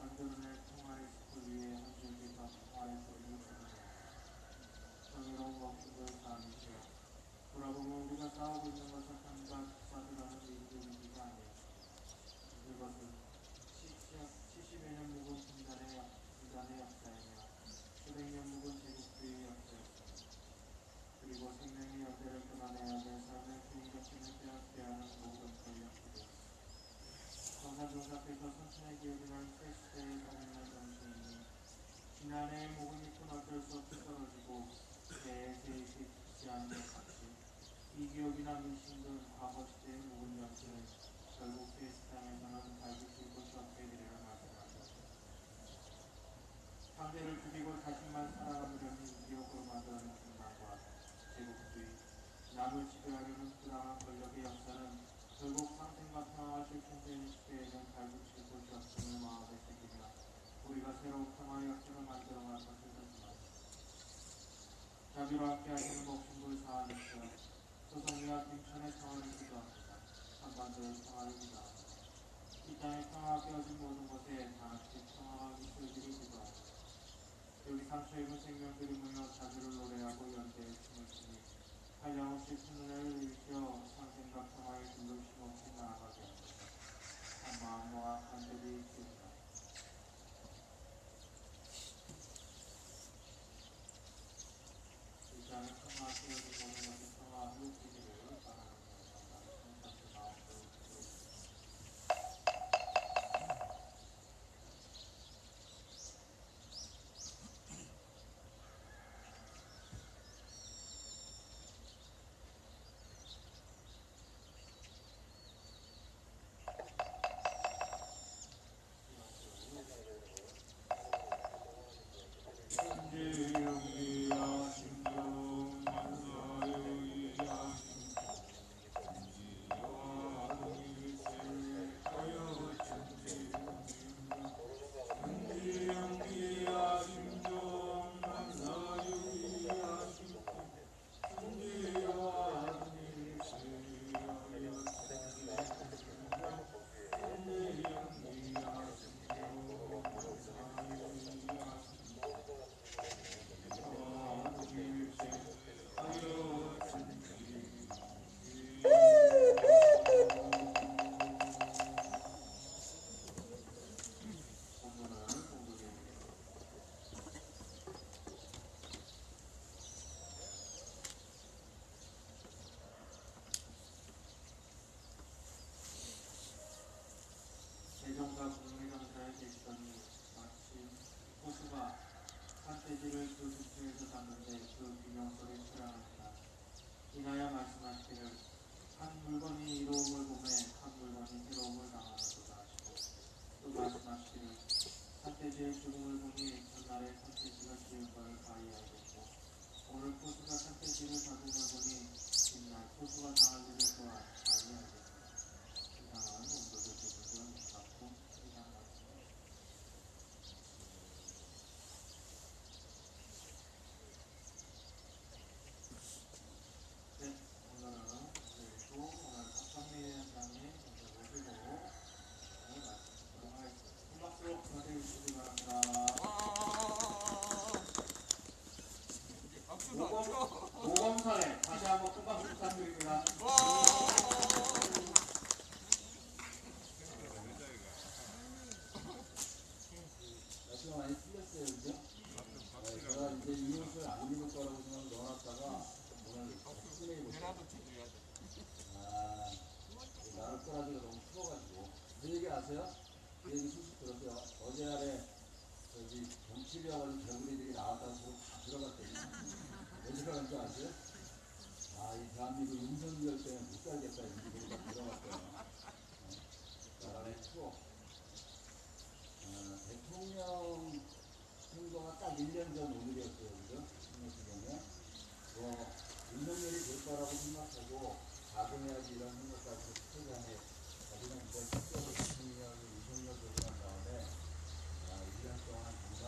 만들어 말의 소리를 들으며 정의로운 법칙을 사하시오. 돌아보면 우리가 싸우고 있는 것은 한가 사들하는 일들이기가 아니오. 그것은 70여 년 묵은 분단의 역사이며 수백 년 묵은 제국주의의 역사였습니다. 그리고 생명의 연대를 끊어내야 될 삶의 주인격심을 빼앗겨야 하는 모든 권력들이었습니다. 정사께서 선천의 기억이란 새 시대의 가능한 정신이니 지난해의 목은 잎은 어쩔 수 없이 떨어지고 새해 짓지 않는 것 같이 이 기억이나 미신 등 과거 시대의 묵은 정신은 결국 페이스타임에서는 밝히실 곳이 없게 되리라 말씀하셨습니다. 상대를 죽이고 자신만 살아남으려는 이기적으로 만들어낸 분단과 제국주의, 남을 지배하려는 부당한 권력의 역사는 결국 상생과 평화가 실천된 시대에는 발붙일 곳이 없음을 마음에 새기며 우리가 새로운 평화의 역사를 만들어갈 것을 결심합니다. 자비로 함께 하시는 목숨을 사하면서 소송이와 김천의 평화를 기도합니다. 한반도의 평화를 기도합니다. 이 땅의 평화가 깨어진 모든 곳에 다같이 평화가 깃들기를 기도합니다. 여기 상처 입은 생명들이 모여 자비를 노래하고 연대의 춤을 추니 한량없이 큰 은혜를 일으켜 상생과 평화의 길로 힘없이 나아가게 합니다. 한 마음과 간절히 기도합니다. 이 땅의 평화가 깨어진 모든 곳에 평화가 회복되기를 바라는 마음으로 다시 마음으로 기도합니다. 세종과 국민의정사에 계시더니 마치 호수가 산돼지를 그 근처에서 잡는데 그 비명소리에 출항하니라. 이나야 말씀하시기를 한 물건이 이로움을 보매 한 물건이 해로움을 당하는도다 하시고 또 말씀하시기를 산돼지의 죽음을 보니 전날에 산돼지가 지은 바를 바이 알겠고 오늘 포수가 산돼지를 잡음을 보니 뒷날 포수가 당할 일을 또한 바이 알겠습니다. 이상한 온도도 제대로 갖고 이상 말씀입니다. 네, 오늘은 그리고 오늘 박상민 위원장님 먼저 모시고 말씀 듣도록 하겠습니다. 큰 박수로 맞이해 주시기 바랍니다. 모범사례 다시 한번 큰 박수 부탁드립니다. 날씨가 많이 풀렸어요, 그죠? 제가 이제 이 옷을 안 입을 거라고 생각 넣어놨다가 오늘 확실히 입었어요. 나를 꼬라지가 너무 추워가지고. 그 얘기 아세요? 그 얘기 소식 들었어요. 어제 아래 저기 경칩이어가지고 개구리들이 나왔다고 다 들어갔거든요. 왜 들어간 줄 아세요? 이 대한민국 윤석열 때문에 못 살겠다 이런 얘기 다 들어갔어요. 나라에 추워. 대통령 선거가 딱 1년 전 오늘이었어요. 그죠? 신문수경에. 윤석열이 될 거라고 생각하고 가동해야지 이런 생각까지 투자해. 자기는 이번 실제로 대통령이 윤석열 되고 난 다음에 1년 동안 정말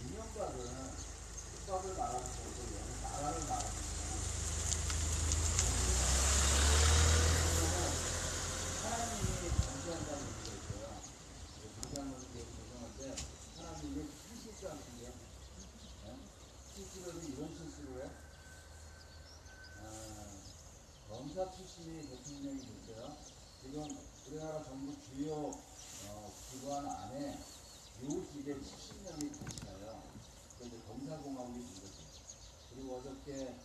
이명박은 국밥을 말하는 거고 나라를 말하는 거고 하나님이 존재한다는 얘기가 있어요. 정상론을 조정할 때 하나님이 검사 출신이 대통령이 됐어요. 지금 우리나라 정부 주요 기관 안에 요 집에 70명이 검사예요. 그래서 검사공화국이 된 거죠. 그리고 어저께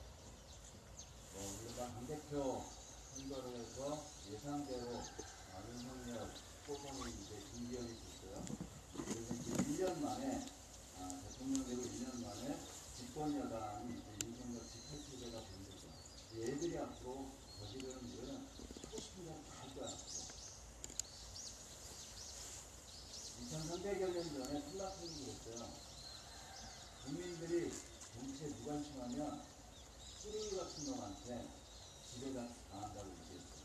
우리가 당대표 선거를 해서 예상대로 윤석열 후보는 이제 김기현이 됐어요. 그래서 이제 1년 만에 대통령대로 1년 만에 집권 여당이 이제 윤석열 집회체제가 된 거죠. 얘들이 앞으로 저지르는 일은 하고 싶은 대로 다 할 거야. 2300여 년 전에 플라톤이 그랬어요. 국민들이 정치에 무관심하면 쓰레기 같은 놈한테 지배가 당한다고 얘기했어요.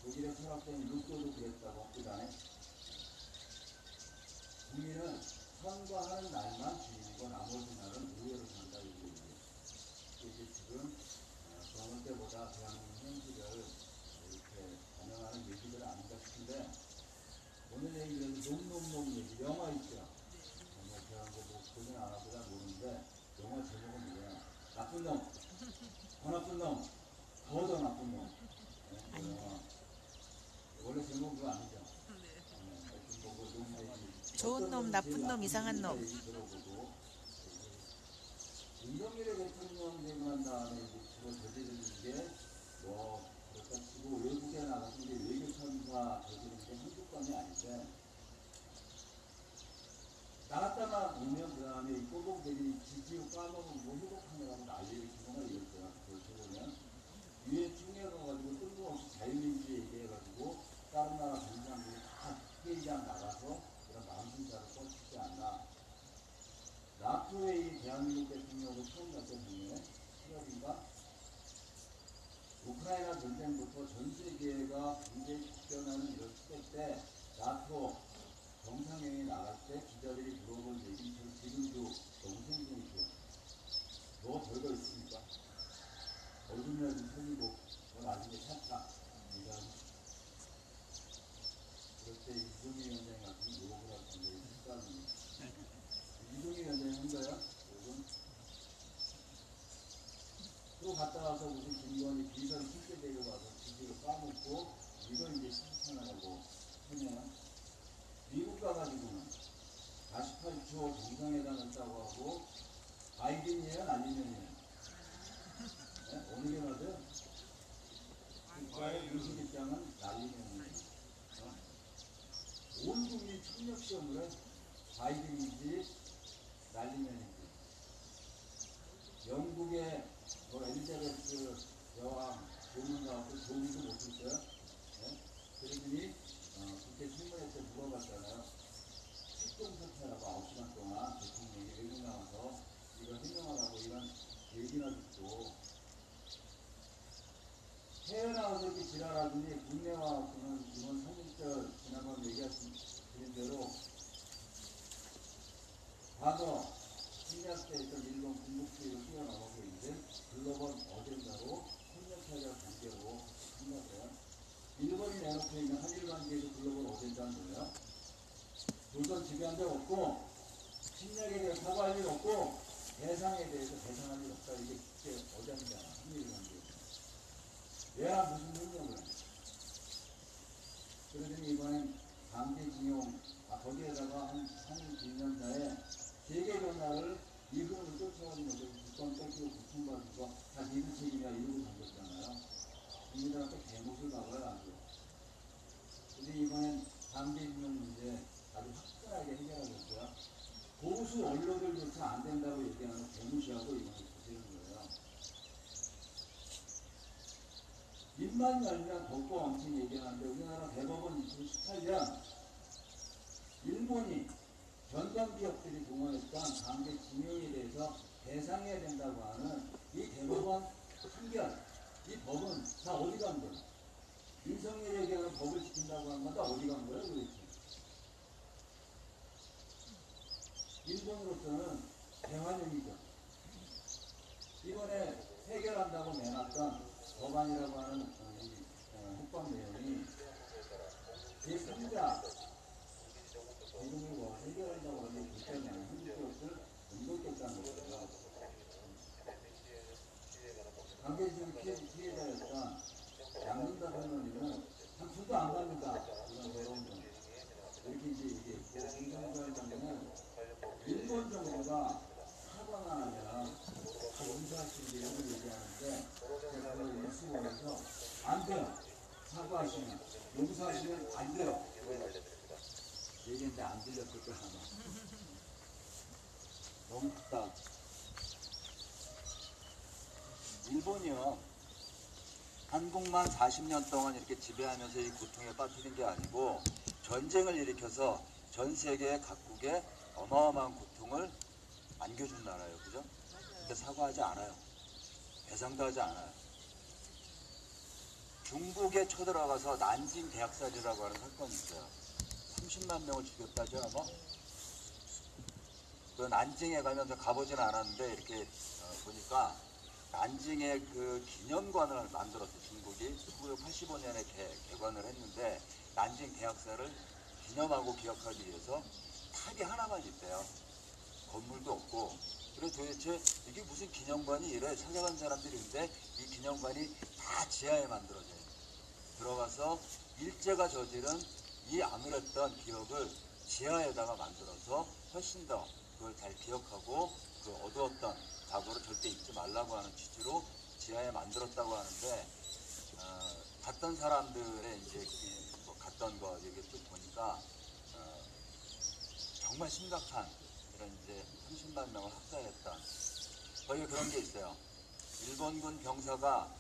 독일의 철학자인 루소도 그랬다고 그다음에 국민은 선거하는 날만 주인이고 나머지 날은 의외로 산다 이렇게 얘기해요. 이게 지금 그런 때보다 대한민국 현실을 이렇게 반영하는 얘기들 아닌가 싶은데 오늘 얘기는 놈놈놈 얘기 영화 있죠. 제가 뭐 보진 않아서 잘 모르는데 영화 제목은 뭐야? 나쁜 놈, 더 나쁜 놈, 더 나쁜 놈. 그 영화 원래 제목 그거 아니죠? 좋은 놈, 나쁜 놈, 이상한 놈. 윤석열의 대통령 되고 난 다음에 주로 저지르는 게 그렇다 치고 외국에 나가서 이제 외교 참사 저지르는 게 한두 건이 아닌데 나갔다가 오면 그 다음에 이 꼬봉들이 지지고 까먹은 뭐 회복하느라고 난리를 주거나 이럴 거야. 그렇게 보면 유엔 총회 가가지고 뜬금없이 자유민주 얘기해가지고 다른 나라 정상들이 다 회의장 나가서 그런 망신사를 뻗치지 않나. 나토회의 대한민국 대통령으로 처음 갔거든요. 7월인가? 우크라이나 전쟁부터 전 세계가 굉장히 급변하는 이런 시대 때 나토 정상회의 나갈 때 기자들이 물어볼 얘기는 전 지금도 너무 생생히 기억해요. 뭐 별거 있습니까? 얼굴이나 좀 살리고 나중에 찾다. 이런 그럴 때 이종희 위원장이 같은 욕을 할 건데 식사는 이종희 위원장이 한 거야? 요즘 또 갔다 와서 무슨 김건희 비서를 쉽게 데려가서 지지를 까먹고 이걸 이제 실천하라고 하냐. 미국 가가지고는 48초 정상회담 했다고 하고 바이든이에요? 아니면이에요? 네? 어느 게 맞아요? 국가의 유식 입장은 날리면이에요. 온 국민 총력 시험을 해. 바이든인지 날리면인지. 영국의 엘리자베스 여왕 조문 나왔고 조문도 못했어요. 네? 그러더니 국회 신문에 때 물어봤잖아요. 책동사퇴하라고 9시간 동안 대통령이 외국 나와서 이거 해명하라고 이런 얘기나 듣고 해외 나와서 이렇게 지랄하더니 국내 와서는 이번 3.1절 지난번 얘기하신 대로 과거 침략 때 있던 일본 군국주의를 뛰어넘어서 이제 글로벌 어젠다로 협력체제 관계로 생각해요. 일본이 내놓고 있는 한일 관계에서 글로벌 어젠다는 뭐예요? 조선 지배한 적 없고 침략에 대해 사과할 일 없고 대상에 대해서 대상할 일 없다. 이게 국제 어젠다잖아. 한일 관계. 왜 무슨 능력을 해? 그러더니 이번엔 강제징용 거기에다가 한 김연사에 세계 변화를 미국으로 쫓아가는 거죠. 국권 뺏기고 고통받은 거 다 니들 책임이야 이러고 던졌잖아요. 국민들한테 개못을 박아요 아주. 근데 이번엔 강제징용 문제 아주 화끈하게 해결하겠고요. 보수 언론들조차 안 된다고 얘기하는 개무시하고 이번에 부지는 거예요. 입만 열면 덮고 엄청 얘기하는데 우리나라 대법원 2018년 일본이 전범 기업들이 동원했던 강제징용에 대해서 배상해야 된다고 하는 이 대법원 판결, 이 법은 다 어디 간 거야? 윤석열이 얘기하는 법을 지킨다고 하는 건 다 어디 간 거야 도대체? 일본으로서는 대환영이죠. 이번에 해결한다고 내놨던 법안이라고 하는 헌법 내용이 제3자 지금을 뭐 해결한다고 하는 결정이 아니라 한국 기업들 응급겠다는 거예요. 강제징용 피해자였던 하는 일은 상품도 안 갑니다. 이런 외로운 점. 이렇게 이제 얘기했고, 김정관 장관은 일본 정부가 사과가 하면 용서하시는 이런 얘기하는데 제가 그걸 일수원에서 안 돼요. 사과하시면 용서하시면 안 돼요. 얘기했는데 안 들렸을 거 하나. 너무 크다. 일본이요, 한국만 40년 동안 이렇게 지배하면서 이 고통에 빠뜨린 게 아니고 전쟁을 일으켜서 전 세계 각국에 어마어마한 고통을 안겨준 나라예요. 그죠? 근데 사과하지 않아요. 배상도 하지 않아요. 중국에 쳐들어가서 난징 대학살이라고 하는 사건이 있어요. 30만 명을 죽였다죠, 아마? 그 난징에 가면 가보진 않았는데 이렇게 보니까 난징의 그 기념관을 만들었어요. 중국이 1985년에 개관을 했는데 난징 대학살을 기념하고 기억하기 위해서 탑이 하나만 있대요. 건물도 없고. 그래서 도대체 이게 무슨 기념관이 이래 찾아간 사람들이 있는데 이 기념관이 다 지하에 만들어져요. 들어가서 일제가 저지른 이 암울했던 기억을 지하에다가 만들어서 훨씬 더 그걸 잘 기억하고 그 어두웠던 과거를 절대 잊지 말라고 하는 취지로 지하에 만들었다고 하는데 갔던 사람들의 이제 뭐 갔던 거 이렇게 쭉 보니까 정말 심각한 이런 이제 30만 명을 학살했던 거기에 그런 게 있어요. 일본군 병사가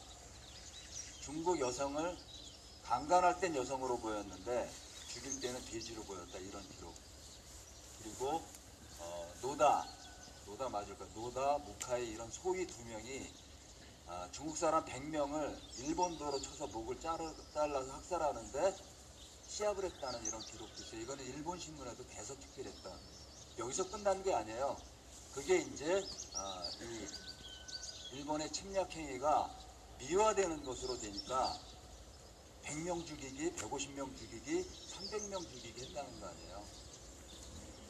중국 여성을 강간할 땐 여성으로 보였는데 죽일 때는 돼지로 보였다, 이런 기록. 그리고 노다 맞을까? 노다, 무카이 이런 소위 2명이 중국 사람 100명을 일본도로 쳐서 목을 잘라서 학살하는데 시합을 했다는 이런 기록도 있어요. 이거는 일본 신문에도 계속 특별했던. 여기서 끝난 게 아니에요. 그게 이제 이 일본의 침략 행위가 미화되는 것으로 되니까 100명 죽이기, 150명 죽이기, 300명 죽이기 했다는 거 아니에요.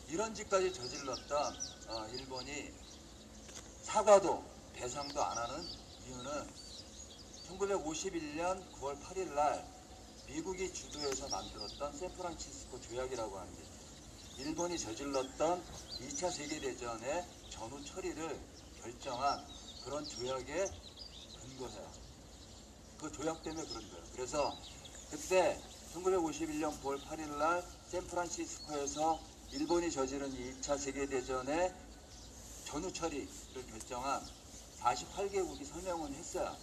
이런 짓까지 저질렀던 일본이 사과도 배상도 안 하는 이유는 1951년 9월 8일 날 미국이 주도해서 만들었던 샌프란시스코 조약이라고 하는 게 있어요. 일본이 저질렀던 2차 세계대전의 전후 처리를 결정한 그런 조약에 근거해요. 그 조약 때문에 그런 거예요. 그래서 그때 1951년 9월 8일 날 샌프란시스코에서 일본이 저지른 2차 세계대전의 전후 처리를 결정한 48개국이 서명은 했어요.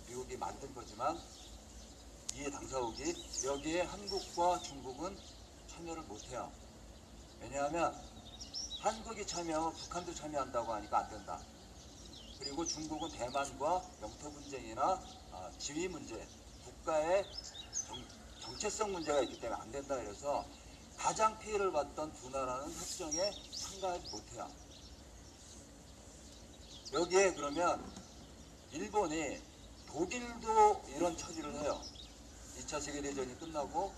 미국이 만든 거지만 이해 당사국이. 여기에 한국과 중국은 참여를 못해요. 왜냐하면 한국이 참여하면 북한도 참여한다고 하니까 안 된다. 그리고 중국은 대만과 영토 분쟁이나 지위 문제, 국가의 정체성 문제가 있기 때문에 안 된다. 그래서 가장 피해를 봤던 두 나라는 협정에 참가하지 못해요. 여기에 그러면 일본이, 독일도 이런 처리를 해요. 2차 세계대전이 끝나고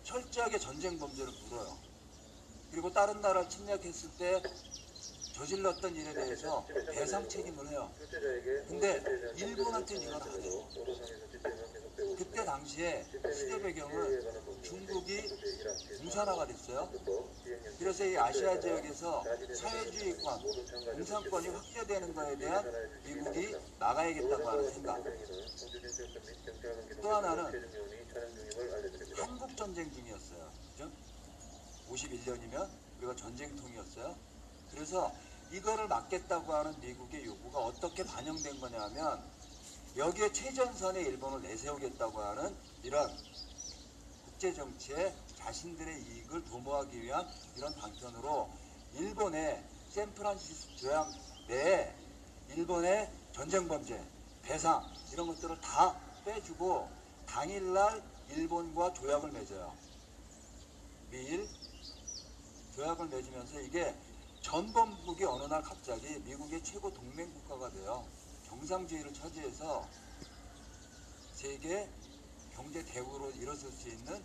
철저하게 전쟁 범죄를 물어요. 그리고 다른 나라를 침략했을 때 저질렀던 일에 대해서 배상 책임을 해요. 근데 일본한테는 이걸 안 해요. 그때 당시에 시대 배경은 중국이 공산화가 됐어요. 그래서 이 아시아 지역에서 사회주의권, 공산권이 확대되는 것에 대한 미국이 나가야겠다고 하는 생각. 또 하나는 한국 전쟁 중이었어요. 그죠? 51년이면 우리가 전쟁통이었어요. 그래서 이거를 막겠다고 하는 미국의 요구가 어떻게 반영된 거냐면 여기에 최전선에 일본을 내세우겠다고 하는 이런 국제정치에 자신들의 이익을 도모하기 위한 이런 방편으로 일본의 샌프란시스코 조약 내에 일본의 전쟁범죄, 배상 이런 것들을 다 빼주고 당일날 일본과 조약을 맺어요. 미일 조약을 맺으면서 이게 전범국이 어느 날 갑자기 미국의 최고 동맹 국가가 돼요. 경상주의를 차지해서 세계 경제 대국으로 일어설 수 있는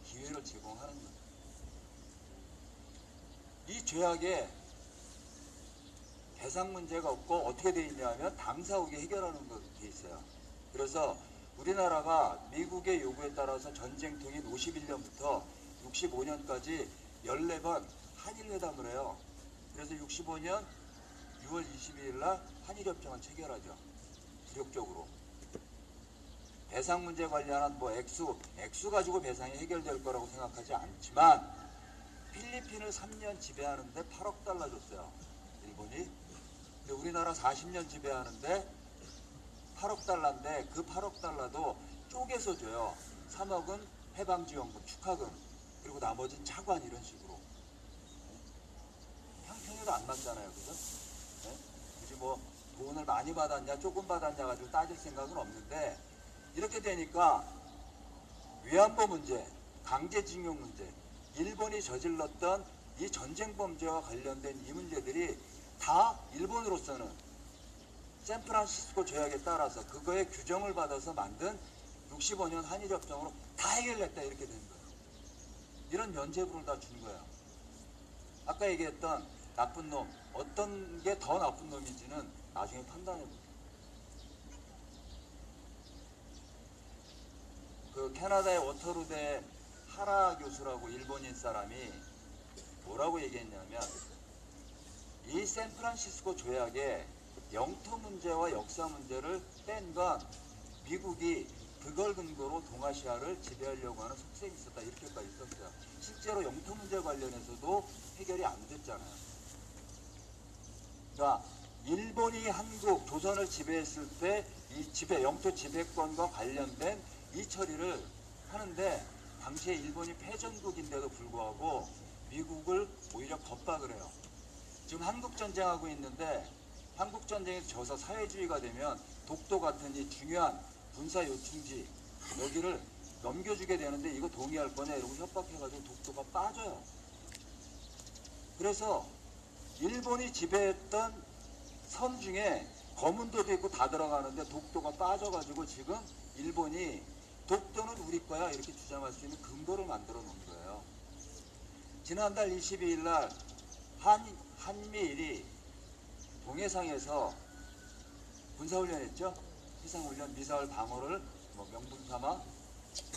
기회를 제공하는 거예요. 이 조약에 배상 문제가 없고 어떻게 돼 있냐면 당사국이 해결하는 것이 돼 있어요. 그래서 우리나라가 미국의 요구에 따라서 전쟁통인 51년부터 65년까지 14번 한일회담을 해요. 그래서 65년 6월 22일 날 한일협정을 체결하죠. 굴욕적으로. 배상 문제 관련한 뭐 액수 가지고 배상이 해결될 거라고 생각하지 않지만 필리핀을 3년 지배하는데 8억 달러 줬어요. 일본이. 근데 우리나라 40년 지배하는데 8억 달러인데 그 8억 달러도 쪼개서 줘요. 3억은 해방지원금, 축하금, 그리고 나머지는 차관 이런 식으로. 형평에도 안 맞잖아요. 그죠? 네? 굳이 뭐 돈을 많이 받았냐 조금 받았냐 가지고 따질 생각은 없는데 이렇게 되니까 위안부 문제, 강제징용 문제, 일본이 저질렀던 이 전쟁 범죄와 관련된 이 문제들이 다 일본으로서는 샌프란시스코 조약에 따라서 그거의 규정을 받아서 만든 65년 한일협정으로 다 해결됐다 이렇게 된 거예요. 이런 면죄부를 다 준 거예요. 아까 얘기했던 나쁜 놈, 어떤 게 더 나쁜 놈인지는 나중에 판단해 볼게요. 그 캐나다의 워터루대 하라 교수라고 일본인 사람이 뭐라고 얘기했냐면 이 샌프란시스코 조약에 영토 문제와 역사 문제를 뺀 건 미국이 그걸 근거로 동아시아를 지배하려고 하는 속셈이 있었다 이렇게까지 썼어요. 실제로 영토 문제 관련해서도 해결이 안 됐잖아요. 그러니까 일본이 한국, 조선을 지배했을 때 이 영토 지배권과 관련된 이 처리를 하는데 당시에 일본이 패전국인데도 불구하고 미국을 오히려 겁박을 해요. 지금 한국전쟁하고 있는데 한국전쟁에서 져서 사회주의가 되면 독도 같은 이 중요한 군사 요충지 여기를 넘겨주게 되는데 이거 동의할 거냐 이러고 협박해가지고 독도가 빠져요. 그래서 일본이 지배했던 섬 중에 거문도도 있고 다 들어가는데 독도가 빠져가지고 지금 일본이 독도는 우리 거야 이렇게 주장할 수 있는 근거를 만들어 놓은 거예요. 지난달 22일 날 한미일이 동해상에서 군사훈련했죠. 해상훈련 미사일 방어를 뭐 명분 삼아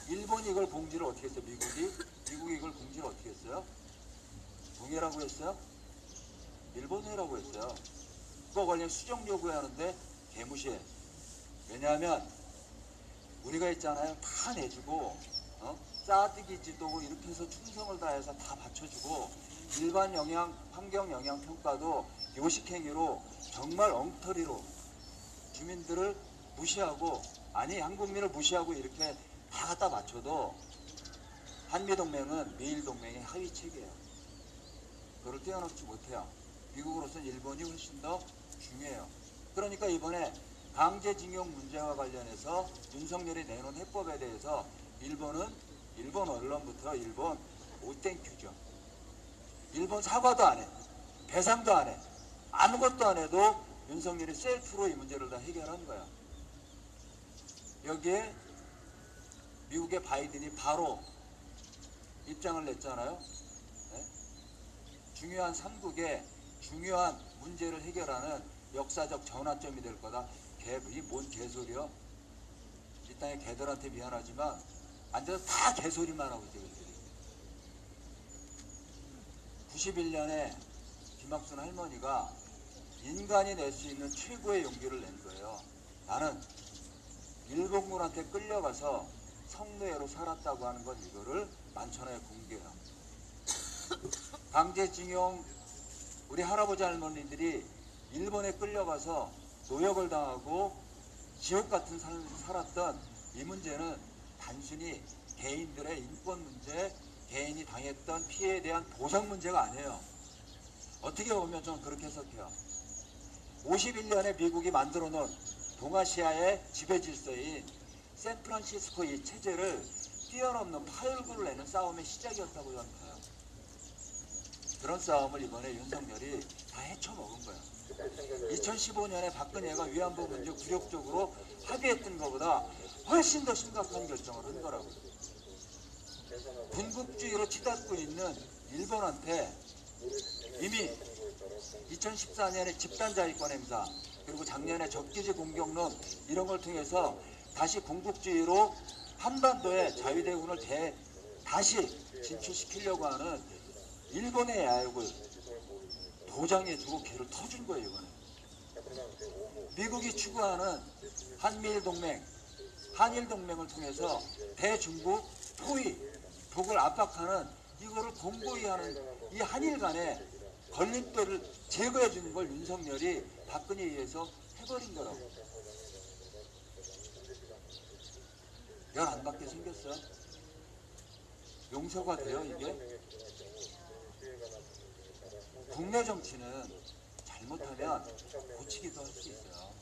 일본이 이걸 공지를 어떻게 했어요? 미국이 이걸 공지를 어떻게 했어요? 동해라고 했어요? 일본해라고 했어요. 그거 관련 수정 요구하는데 개무시해. 왜냐하면 우리가 있잖아요. 다 내주고 짜득이 지도고 이렇게 해서 충성을 다해서 다 받쳐주고 일반 환경 영향 평가도 요식행위로 정말 엉터리로 주민들을 무시하고 아니 한국민을 무시하고 이렇게 다 갖다 맞춰도 한미동맹은 미일동맹의 하위책이에요. 그걸 뛰어넘지 못해요. 미국으로서는 일본이 훨씬 더 중요해요. 그러니까 이번에 강제징용 문제와 관련해서 윤석열이 내놓은 해법에 대해서 일본 언론부터 일본 오땡큐죠. 일본 사과도 안 해. 배상도 안 해. 아무것도 안 해도 윤석열이 셀프로 이 문제를 다 해결한 거야. 여기에 미국의 바이든이 바로 입장을 냈잖아요. 네? 중요한 삼국의 중요한 문제를 해결하는 역사적 전환점이 될 거다. 이 뭔 개소리요? 이 땅의 개들한테 미안하지만 앉아서 다 개소리만 하고 있어요. 91년에 김학순 할머니가 인간이 낼 수 있는 최고의 용기를 낸 거예요. 나는 일본군한테 끌려가서 성노예로 살았다고 하는 건 이거를 만천하에 공개해요. 강제징용 우리 할아버지 할머니들이 일본에 끌려가서 노역을 당하고 지옥 같은 삶을 살았던 이 문제는 단순히 개인들의 인권 문제, 개인이 당했던 피해에 대한 보상 문제가 아니에요. 어떻게 보면 저는 그렇게 해석해요. 51년에 미국이 만들어 놓은 동아시아의 지배 질서인 샌프란시스코 이 체제를 뛰어넘는 파열구를 내는 싸움의 시작이었다고 저는 봐요. 그런 싸움을 이번에 윤석열이 다 헤쳐먹은 거예요. 2015년에 박근혜가 위안부 문제 굴욕적으로 합의했던 것보다 훨씬 더 심각한 결정을 한 거라고요. 군국주의로 치닫고 있는 일본한테 이미 2014년에 집단자위권 행사 그리고 작년에 적기지 공격론 이런 걸 통해서 다시 군국주의로 한반도에 자위대군을 다시 진출시키려고 하는 일본의 야욕을 도장해주고 개를 터준 거예요. 이번에 미국이 추구하는 한일 동맹을 통해서 대중국 포위 독을 압박하는 이거를 공고히 하는 이 한일 간의 걸림돌을 제거해 주는 걸 윤석열이 박근혜에 의해서 해버린 거라고. 열 안 받게 생겼어요. 용서가 돼요 이게? 국내 정치는 잘못하면 고치기도 할 수 있어요.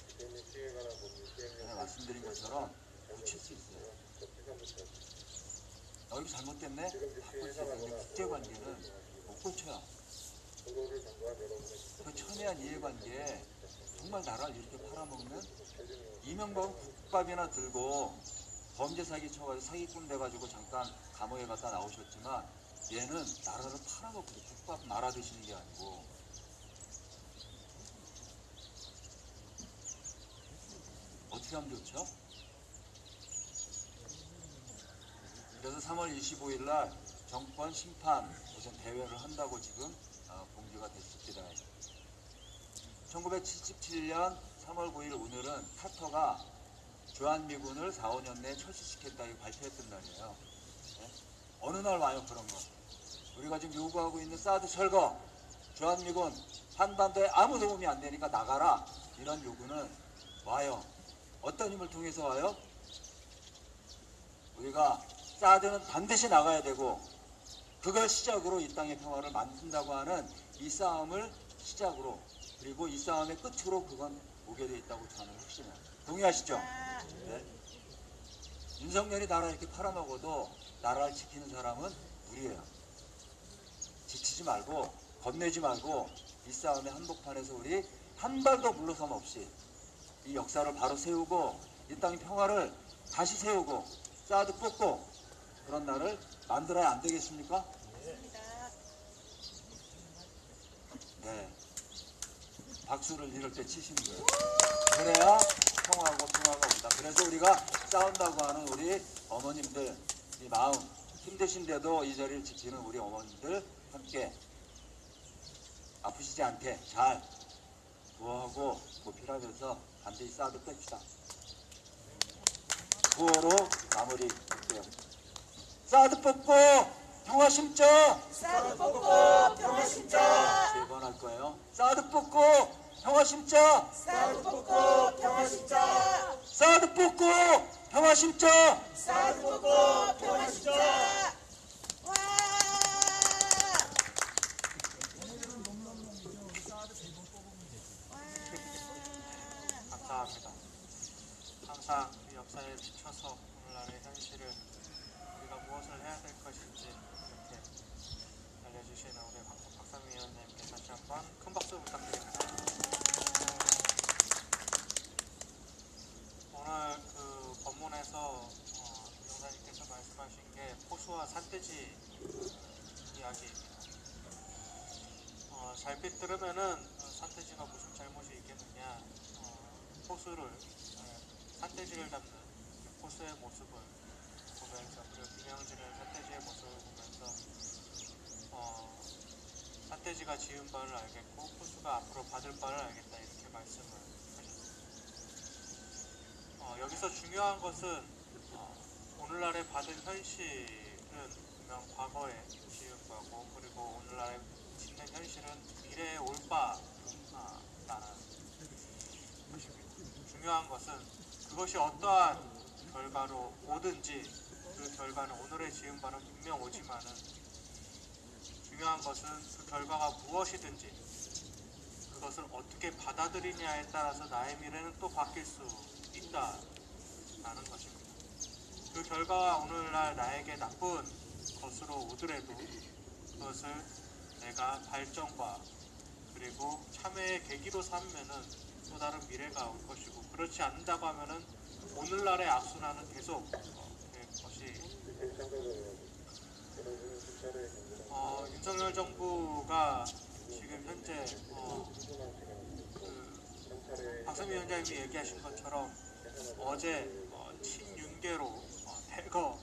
제가 말씀드린 것처럼 고칠 수 있어요. 여기 잘못됐네? 바꾸지. 근데 국제관계는 못 고쳐요. 그 첨예한 이해관계에 정말 나라를 이렇게 팔아먹는 이명박은 국밥이나 들고 범죄 사기 쳐가지고 사기꾼 돼가지고 잠깐 감옥에 갔다 나오셨지만 얘는 나라를 팔아먹고 국밥 말아 드시는 게 아니고 어떻게 하면 좋죠? 그래서 3월 25일 날 정권 심판 우선 대회를 한다고 지금 공지가 됐습니다. 1977년 3월 9일 오늘은 카터가 주한미군을 4, 5년 내에 철수시켰다고 발표했던 날이에요. 네? 어느 날 와요 그런 거. 우리가 지금 요구하고 있는 사드 철거, 주한미군 한반도에 아무 도움이 안 되니까 나가라, 이런 요구는 와요. 어떤 힘을 통해서 와요? 우리가 사드는 반드시 나가야 되고 그걸 시작으로 이 땅의 평화를 만든다고 하는 이 싸움을 시작으로, 그리고 이 싸움의 끝으로 그건 오게 돼 있다고 저는 확신해요. 동의하시죠? 네. 윤석열이 나라 이렇게 팔아먹어도 나라를 지키는 사람은 우리예요. 지치지 말고 겁내지 말고 이 싸움의 한복판에서 우리 한 발도 물러섬 없이 이 역사를 바로 세우고 이 땅의 평화를 다시 세우고 사드 뽑고 그런 날을 만들어야 안 되겠습니까? 네. 박수를 이럴 때 치시는 거예요. 그래야 평화가 온다. 그래서 우리가 싸운다고 하는 우리 어머님들, 이 마음 힘드신데도 이 자리를 지키는 우리 어머님들 함께 아프시지 않게 잘 구호하고 보필하면서 반드시 사드 뺍시다. 구호로 마무리할게요. 사드 뽑고 평화 심자. 사드 뽑고 평화 심자. 3번 할 거예요. 사드 뽑고 평화 심자. 사드 뽑고 평화 심자. 사드 뽑고 평화 심자. 사드 뽑고 평화 심자. 와! 감사합니다. 항상 그 역사에 비춰서 오늘날의 현실을 우리가 무엇을 해야 될 것인지 이렇게 알려주시는 우리 박상민 위원님께 다시 한번 큰 박수 부탁드립니다. 오늘 그 법문에서 영사님께서 말씀하신 게 포수와 산돼지 이야기입니다. 잘빛 들으면은 산돼지가 무슨 잘못이 있겠느냐, 산돼지를 잡는 포수의 모습을 보면서, 그리고 균형지는 산돼지의 모습을 보면서 산돼지가 지은 바를 알겠고 포수가 앞으로 받을 바를 알겠다, 이렇게 말씀을 하셨습니다. 여기서 중요한 것은 오늘날에 받은 현실은 분명 과거에 지은 바고, 그리고 오늘날에 짓는 현실은 미래에 올 바라는 것입니다. 중요한 것은 그것이 어떠한 결과로 오든지 그 결과는 오늘의 지은 바는 분명 오지만은, 중요한 것은 그 결과가 무엇이든지 그것을 어떻게 받아들이냐에 따라서 나의 미래는 또 바뀔 수 있다라는 것입니다. 그 결과가 오늘날 나에게 나쁜 것으로 오더라도 그것을 내가 발전과 그리고 참회의 계기로 삼으면은 또 다른 미래가 올 것이고, 그렇지 않는다고 하면은 오늘날의 악순환은 계속 될 것이. 윤석열 정부가 지금 현재 박상민 위원장님이 얘기하신 것처럼 어제 활개로 대거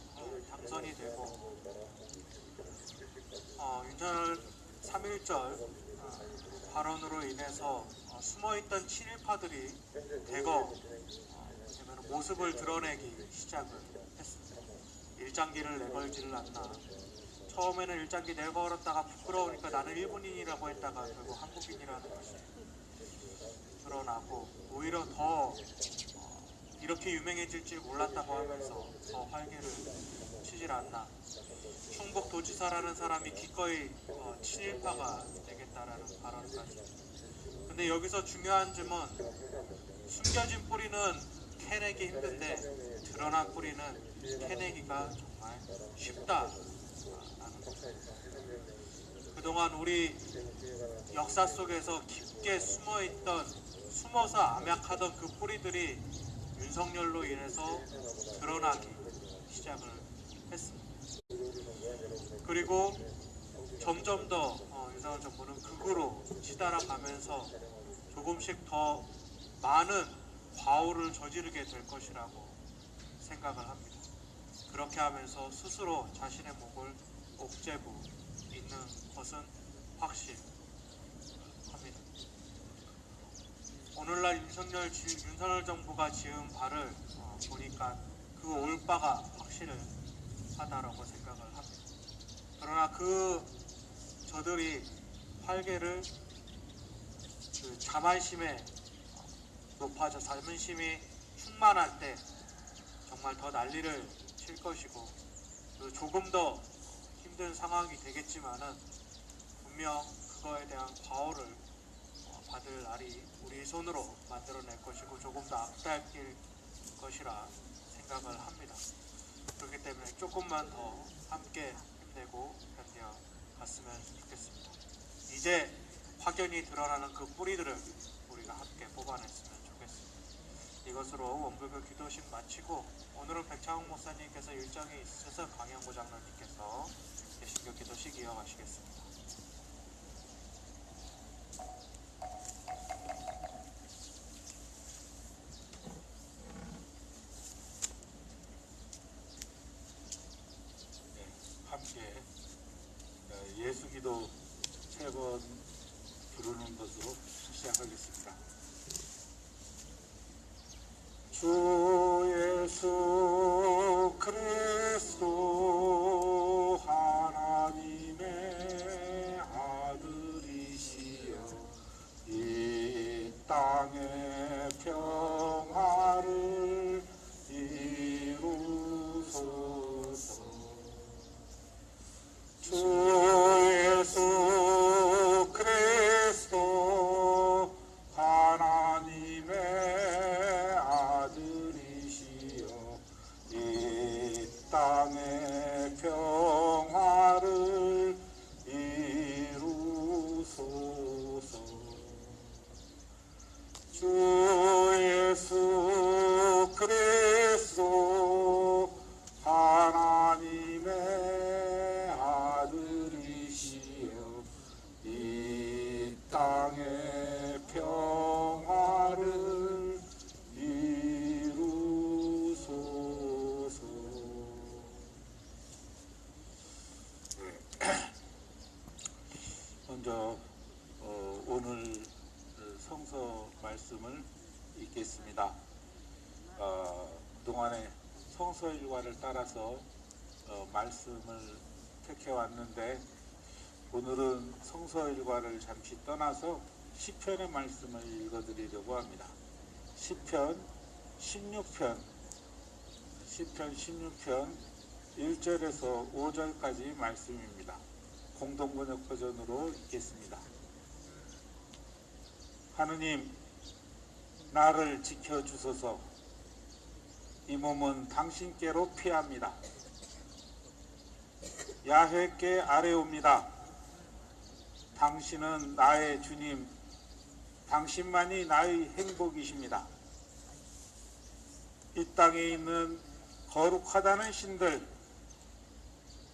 당선이 되고 윤석열 3.1절 발언으로 인해서 숨어있던 친일파들이 대거 모습을 드러내기 시작을 했습니다. 일장기를 내걸지를 않나. 처음에는 일장기 내걸었다가 부끄러우니까 나는 일본인이라고 했다가 결국 한국인이라는 것이 드러나고 오히려 더 이렇게 유명해질 줄 몰랐다고 하면서 더 활개를 치질 않나. 충북도지사라는 사람이 기꺼이 친일파가 되겠다라는 발언까지. 근데 여기서 중요한 점은 숨겨진 뿌리는 캐내기 힘든데 드러난 뿌리는 캐내기가 정말 쉽다라는 거죠. 그동안 우리 역사 속에서 깊게 숨어서 암약하던 그 뿌리들이 윤석열로 인해서 드러나기 시작을 했습니다. 그리고 점점 더 윤석열 정부는 극으로 치달아가면서 조금씩 더 많은 과오를 저지르게 될 것이라고 생각을 합니다. 그렇게 하면서 스스로 자신의 목을 옥죄고 있는 것은 확실합니다. 오늘날 윤석열 정부가 지은 바를 보니까 그 올바가 확실하다라고 생각을 합니다. 그러나 저들이 활개를 자만심에 높아져 자만심이 충만할 때 정말 더 난리를 칠 것이고 조금 더 힘든 상황이 되겠지만은 분명 그거에 대한 과오를 받을 날이 우리 손으로 만들어낼 것이고 조금 더 앞당길 것이라 생각을 합니다. 그렇기 때문에 조금만 더 함께 힘내고 견뎌갔으면 좋겠습니다. 이제 확연히 드러나는 그 뿌리들을 우리가 함께 뽑아냈으면 좋겠습니다. 이것으로 원불교 기도식 마치고 오늘은 백창욱 목사님께서 일정이 있으셔서 강영구 장로님께서 개신교 기도식 이어가시겠습니다. 함께 예수기도 3번 부르는 것으로 시작하겠습니다. 주 예수 그리스도 하나님의 아들이시여 이 땅의 평화를 이루소서. 주 예수 그리스도 하나님의 아들이시여 이 땅의 평화를 이루소서. 주 예수 그리스도 하나님의 아들이시여 이 땅의 평화를 이루소서. 먼저 오늘 성서 말씀을 읽겠습니다. 그동안에 성서 일과를 따라서 말씀을 택해왔는데 오늘은 성서 일과를 잠시 떠나서 시편의 말씀을 읽어드리려고 합니다. 시편 16편 1절에서 5절까지 말씀입니다. 공동번역 버전으로 읽겠습니다. 하느님, 나를 지켜주소서. 이 몸은 당신께로 피합니다. 야훼께 아뢰옵니다. 당신은 나의 주님, 당신만이 나의 행복이십니다. 이 땅에 있는 거룩하다는 신들,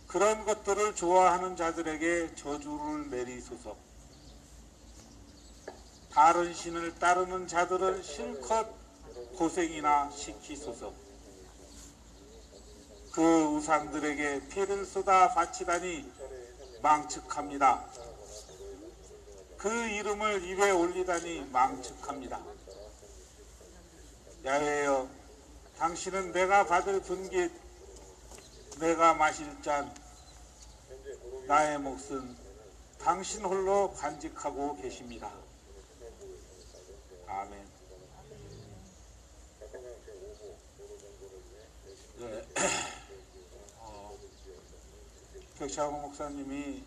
그런 것들을 좋아하는 자들에게 저주를 내리소서. 다른 신을 따르는 자들은 실컷 고생이나 시키소서. 그 우상들에게 피를 쏟아 바치다니 망측합니다. 그 이름을 입에 올리다니 망측합니다. 야훼여, 당신은 내가 받을 분깃, 내가 마실 잔, 나의 몫은 당신 홀로 간직하고 계십니다. 아멘. 네. 격차호 목사님이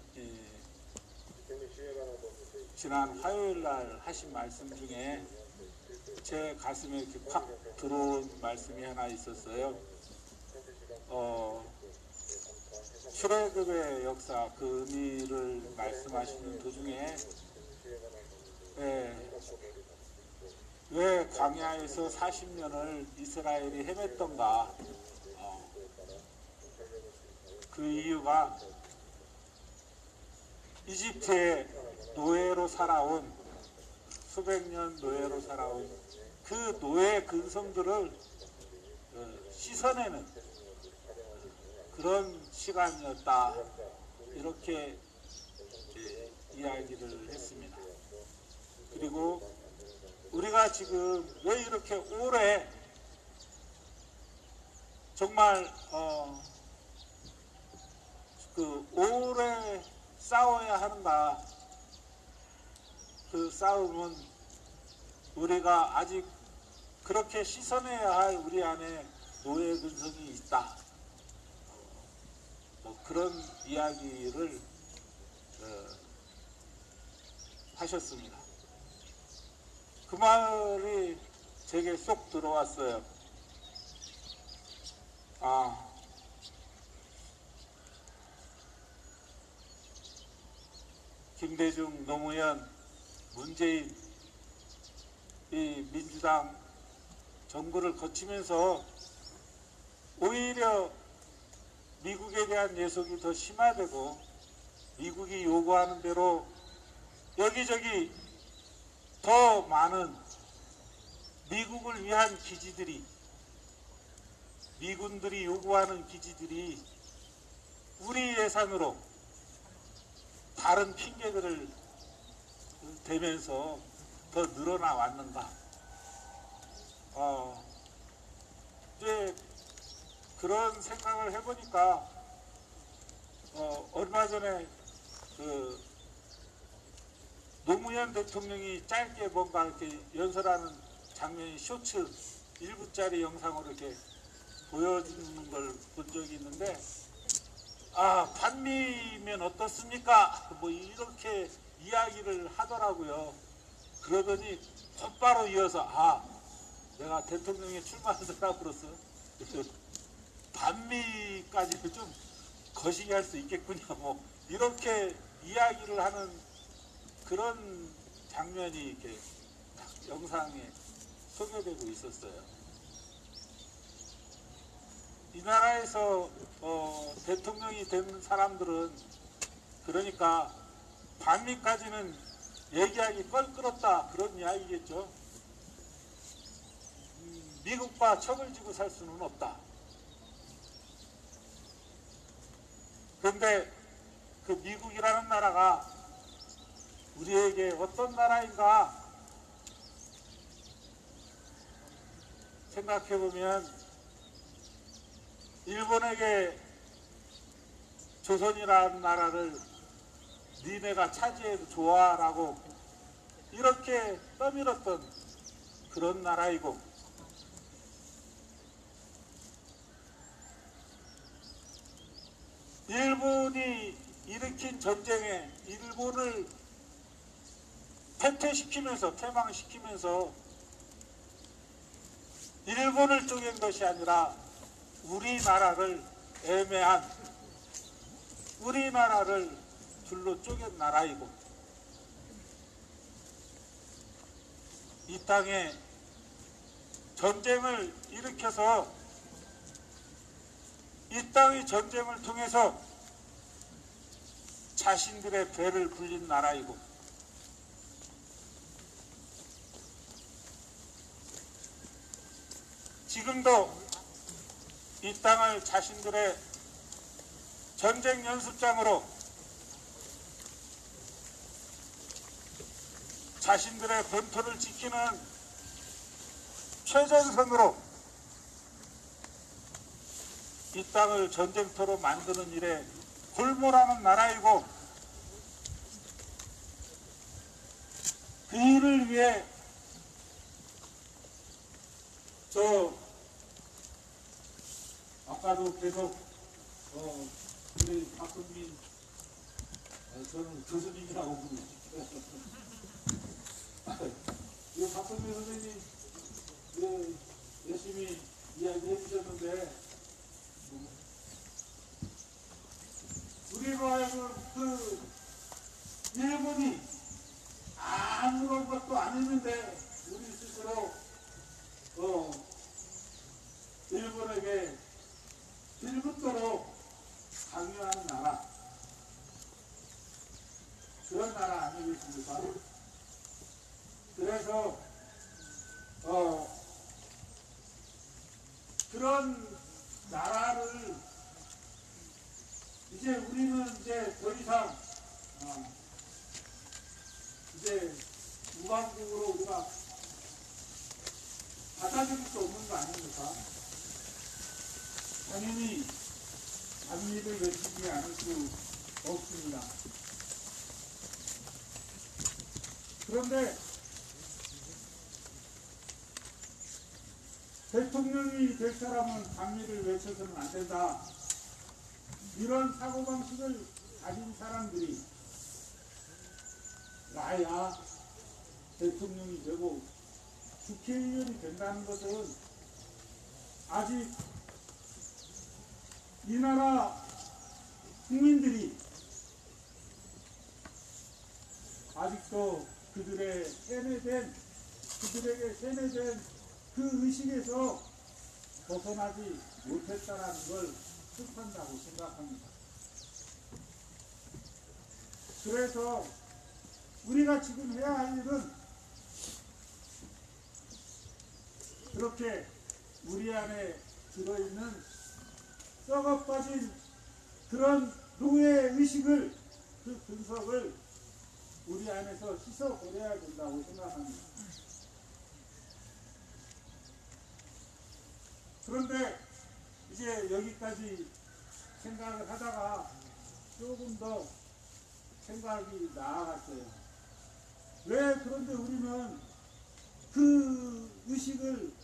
지난 화요일 날 하신 말씀 중에 제 가슴에 이렇게 팍 들어온 말씀이 하나 있었어요. 출애굽의 역사, 그 의미를 말씀하시는 도중에 왜 광야에서 40년을 이스라엘이 헤맸던가. 그 이유가 이집트의 노예로 살아온, 수백 년 노예로 살아온 그 노예 근성들을 씻어내는 그런 시간이었다. 이렇게 이야기를 했습니다. 그리고 우리가 지금 왜 이렇게 오래 정말 오래 싸워야 하는가. 그 싸움은 우리가 아직 그렇게 씻어내야 할 우리 안에 노예 근성이 있다. 그런 이야기를 하셨습니다. 그 말이 제게 쏙 들어왔어요. 김대중, 노무현, 문재인 이 민주당 정부를 거치면서 오히려 미국에 대한 예속이 더 심화되고 미국이 요구하는 대로 여기저기 더 많은 미국을 위한 기지들이, 미군들이 요구하는 기지들이 우리 예산으로 다른 핑계들을 대면서 더 늘어나 왔는가. 이제 그런 생각을 해보니까 얼마 전에 그 노무현 대통령이 짧게 뭔가 이렇게 연설하는 장면이 쇼츠 1부짜리 영상으로 이렇게 보여주는 걸 본 적이 있는데, 반미면 어떻습니까? 뭐 이렇게 이야기를 하더라고요. 그러더니 곧바로 이어서 내가 대통령에 출마하더라고 그랬어요. 반미까지는 좀 거시기 할 수 있겠군요. 뭐 이렇게 이야기를 하는 그런 장면이 이렇게 영상에 소개되고 있었어요. 이 나라에서 대통령이 된 사람들은 그러니까 반미까지는 얘기하기 껄끄럽다, 그런 이야기겠죠. 미국과 척을 지고 살 수는 없다. 그런데 그 미국이라는 나라가 우리에게 어떤 나라인가 생각해보면, 일본에게 조선이라는 나라를 니네가 차지해도 좋아라고 이렇게 떠밀었던 그런 나라이고, 일본이 일으킨 전쟁에 일본을 패퇴시키면서, 퇴망시키면서 일본을 쪼갠 것이 아니라 우리나라를, 애매한 우리나라를 둘로 쪼갠 나라이고, 이 땅에 전쟁을 일으켜서 이 땅의 전쟁을 통해서 자신들의 배를 불린 나라이고, 지금도 이 땅을 자신들의 전쟁 연습장으로 자신들의 본토를 지키는 최전선으로 이 땅을 전쟁터로 만드는 일에 골몰하는 나라이고, 그 일을 위해 아까도 계속 우리 박근민, 저는 교수님이라고 부르죠. 이 박근민 선생님 열심히 이야기해 주셨는데, 우리가 그 일본이 아무런 것도 아니는데 우리 스스로 일본에게 빌붙도록 강요하는 나라, 그런 나라 아니겠습니까? 그래서 그런 나라를 이제 우리는 이제 더 이상 이제 무방국으로 우리가 받아들일 수 없는 거 아닙니까? 당연히 반미를 외치지 않을 수 없습니다. 그런데 대통령이 될 사람은 반미를 외쳐서는 안 된다, 이런 사고방식을 가진 사람들이 나야 대통령이 되고 국회의원이 된다는 것은 아직 이 나라 국민들이 아직도 그들에게 세뇌된 그 의식에서 벗어나지 못했다는 걸 뜻한다고 생각합니다. 그래서 우리가 지금 해야 할 일은 그렇게 우리 안에 들어있는 썩어 빠진 그런 노예 의식을, 그 근석을 우리 안에서 씻어버려야 된다고 생각합니다. 그런데 이제 여기까지 생각을 하다가 조금 더 생각이 나아갔어요. 왜 그런데 우리는 그 의식을,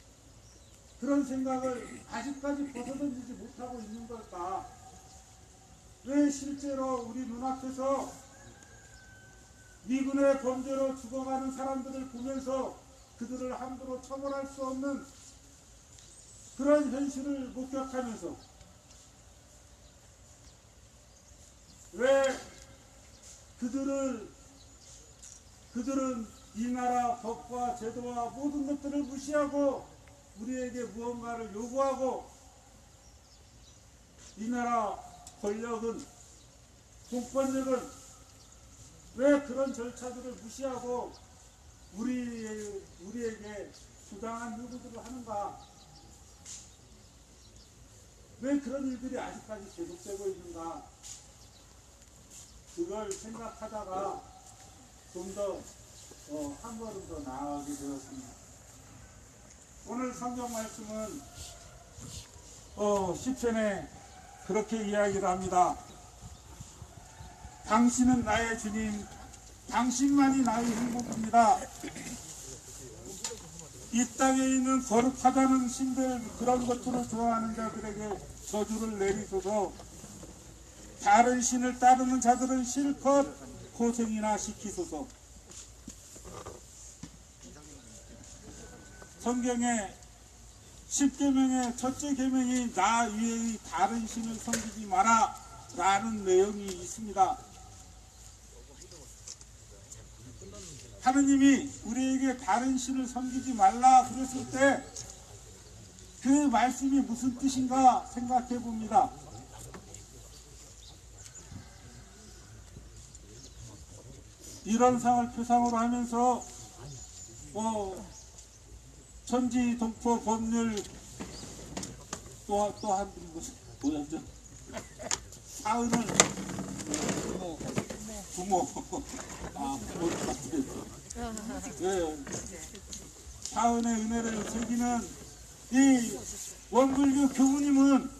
그런 생각을 아직까지 벗어던지지 못하고 있는 걸까? 왜 실제로 우리 눈앞에서 미군의 범죄로 죽어가는 사람들을 보면서 그들을 함부로 처벌할 수 없는 그런 현실을 목격하면서 왜 그들은 이 나라 법과 제도와 모든 것들을 무시하고 우리에게 무언가를 요구하고, 이 나라 권력은, 공권력은 왜 그런 절차들을 무시하고 우리에게 부당한 요구들을 하는가? 왜 그런 일들이 아직까지 계속되고 있는가? 그걸 생각하다가 좀 더 한 걸음 더 나아가게 되었습니다. 오늘 성경 말씀은 시편에 그렇게 이야기를 합니다. 당신은 나의 주님, 당신만이 나의 행복입니다. 이 땅에 있는 거룩하다는 신들, 그런 것들을 좋아하는 자들에게 저주를 내리소서. 다른 신을 따르는 자들은 실컷 고생이나 시키소서. 성경에 10계명의 첫째 계명이 나 외의 다른 신을 섬기지 마라 라는 내용이 있습니다. 하느님이 우리에게 다른 신을 섬기지 말라 그랬을 때 그 말씀이 무슨 뜻인가 생각해 봅니다. 이런 상을 표상으로 하면서 천지, 동포, 법률, 또한 뭐였죠? 사은을 부모 부모 같은 예. 사은의 은혜를 새기는 이 원불교 교우님은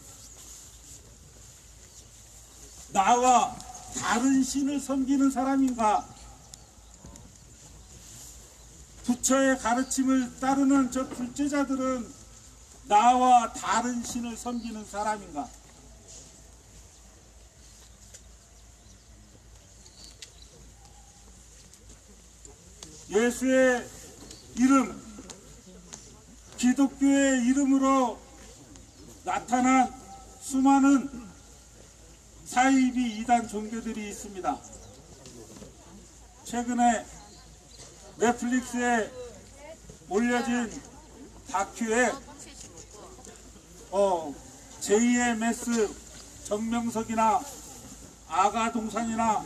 나와 다른 신을 섬기는 사람인가? 부처의 가르침을 따르는 저 불제자들은 나와 다른 신을 섬기는 사람인가? 예수의 이름, 기독교의 이름으로 나타난 수많은 사이비 이단 종교들이 있습니다. 최근에 넷플릭스에 올려진 다큐에 제2의 메스 정명석이나 아가동산이나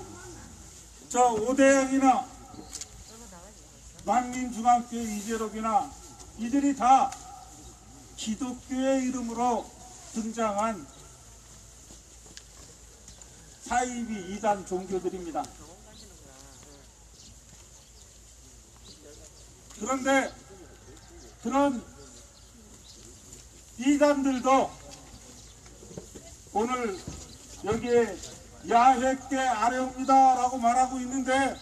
저 오대영이나 만민중앙교 이재록이나 이들이 다 기독교의 이름으로 등장한 사이비 이단 종교들입니다. 그런데 그런 이단들도 오늘 여기에 야훼께 아뢰옵니다 라고 말하고 있는데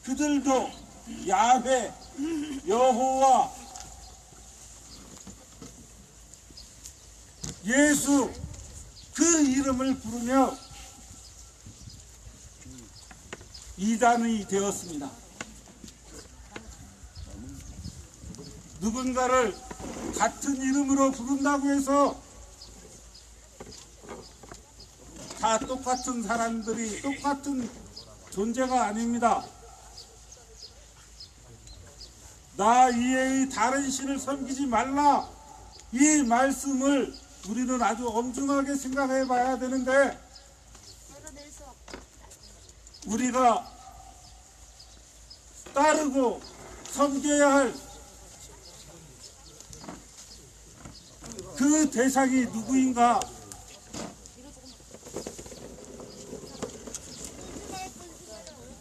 그들도 야훼, 여호와, 예수 그 이름을 부르며 이단이 되었습니다. 누군가를 같은 이름으로 부른다고 해서 다 똑같은 사람들이 똑같은 존재가 아닙니다. 나 이외의 다른 신을 섬기지 말라 이 말씀을 우리는 아주 엄중하게 생각해 봐야 되는데 우리가 따르고 섬겨야 할 그 대상이 누구인가?